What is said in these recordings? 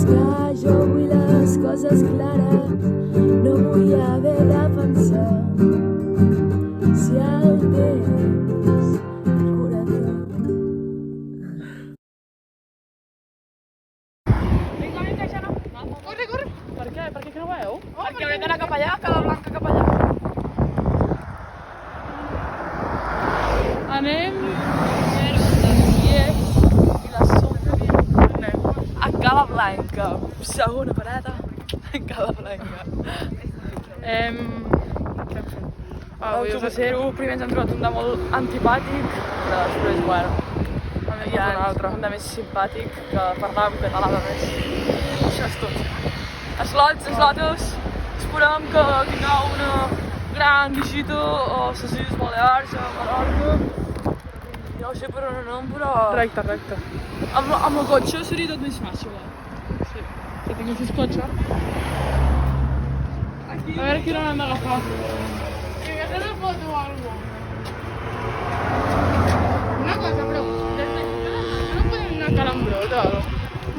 que jo vull les coses clares, no vull haver de pensar si el temps cura tot. Vinga, ja no. Corre, corre. Per què? Per què creueu? Perquè haurem d'anar cap allà, Cala Blanca cap allà. Anem I la sopa a Cala Blanca. Segona parada a Cala Blanca. Què hem fet? Avui us Autobusero, primer ens hem trobat un de molt antipàtic, però després, bueno, hem ja un altre. un de més simpàtic, que parlàvem català de més. Això és tot. Slotes, esperem que tingueu una gran visita a les Illes Balears, a Mallorca. No sé per on anem, però Recte. amb el cotxe seria tot més fàcil. Sí. Si tinguessis cotxe. A veure quina hem d'agafar. Que me una foto o algo. Una cosa, però no podem anar a Calambrot o algo.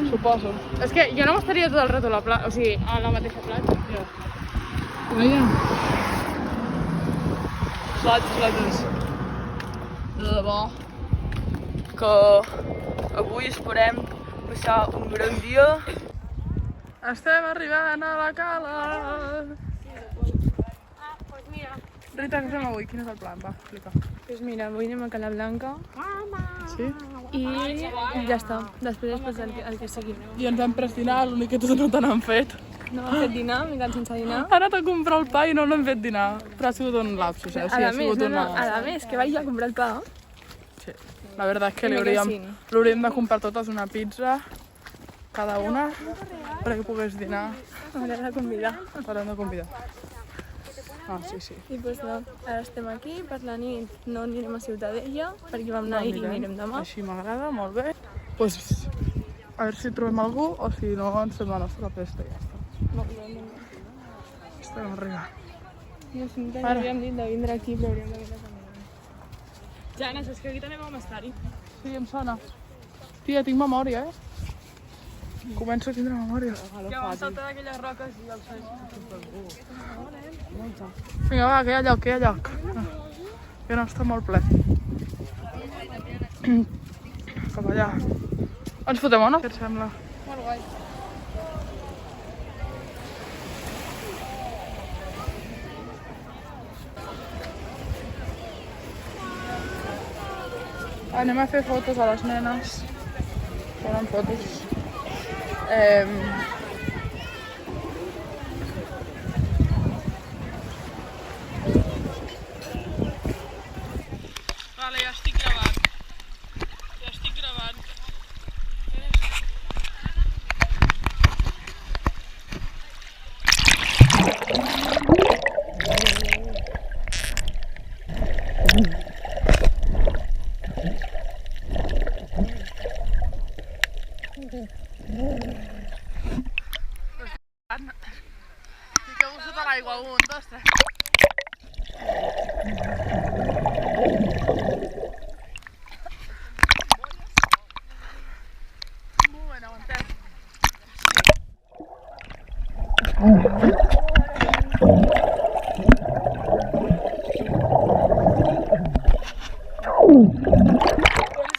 Suposo. És que jo no m'estaria tot el rato a la platja, o sigui, a la mateixa platja. Vaja. Slotes. De debò que avui esperem passar un gran dia. Estem arribant a la cala. Pues mira. Rita, què fem avui? Quin és el plan? Va, explica. Pues mira, avui anem a Cala Blanca Sí? i ja està. Després el que sigui. I ens hem pres dinar, l'únic que tots no te n'han fet. No hem fet dinar, m'he quedat sense dinar. Ha anat a comprar el pa i no l'hem fet dinar. Però ha sigut un lapsus, O sigui, ha sigut una... A més, que vaig a comprar el pa. Sí. La verdad es que I li me hauríem de comprar totes una pizza, cada una, perquè pogués dinar. M'hauré de convidar. L'haurem de convidar. Ah, sí. I pues no, ara estem aquí, per la nit no anirem a Ciutadella, perquè vam anar ahir i anirem demà. Així m'agrada, molt bé. Pues, a veure si trobem algú o si no ens fem la nostra festa i ja està. Estem arribant. No sé, Ara. havíem dit de vindre aquí, però hauríem de vindre també. Jana, saps que aquí també vam estar-hi? Sí, em sona. Tia, tinc memòria, Començo a tindre memòria. Ja vam saltar d'aquelles roques i el sol. Vinga, va, que hi ha lloc. Que no està molt ple. Cap allà. Ens fotem o no? Què et sembla? Molt guai. Anem a fer fotos a les nenes. Foren fotos. Vale, ja estic gravant. Fiqueu-vos sota l'aigua, 1, 2, 3. Un moment, aguantem.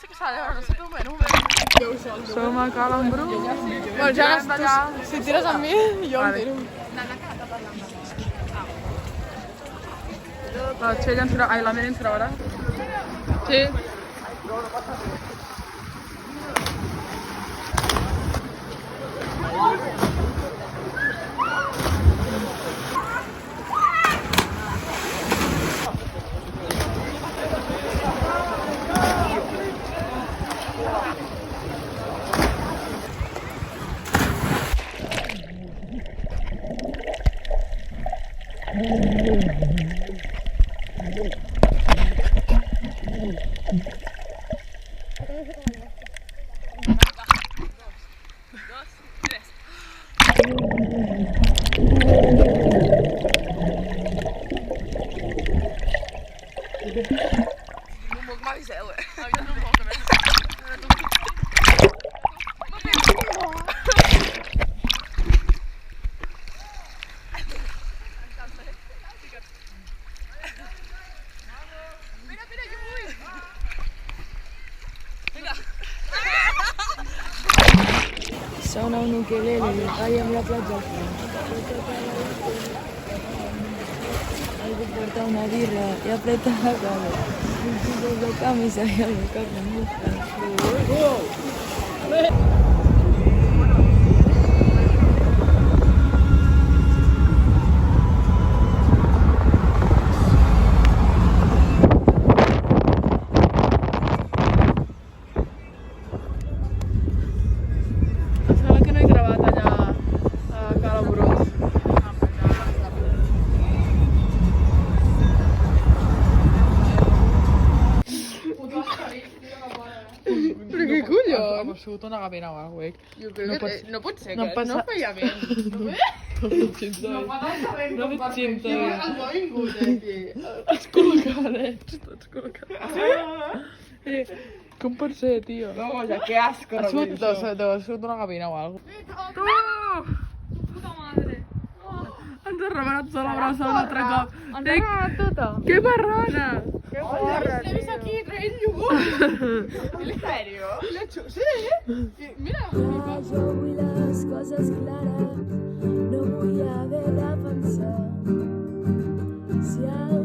Sí que s'ha de veure, no sé com un moment. Som a Calambrut. Bueno, ja, si tires amb mi, jo em tiro. La Txell ens grava... Ai, la Meri ens gravarà? Sí. Un poc m'aviseu, ukelele ahí en la platja. Algo porta una birra y aprieta la cara. Un chico de camisa y algo carne mucha. Sembla que no he gravat allà a Cala Brós. Però què collons? Ha sigut una gavina o alguna cosa. Jo crec No que pots- no pot ser no que passa- no feia vent. No veig gens de bé. No veig gens de bé. Algú ha vingut aquí. Ets col·locadets, tots col·locadets. Com pot ser, tio? Vamos, ja, que asco. Ha sigut una gavina o alguna cosa. Puta madre. Ens ha remenat sola la brossa un altre cop. Ens ha remenat tota. Que marrana! L'he vist aquí traient iogurt. ¿En serio? L'he hecho, sí. Mira. Yo vi las cosas claras, no voy a ver a pensar. Si al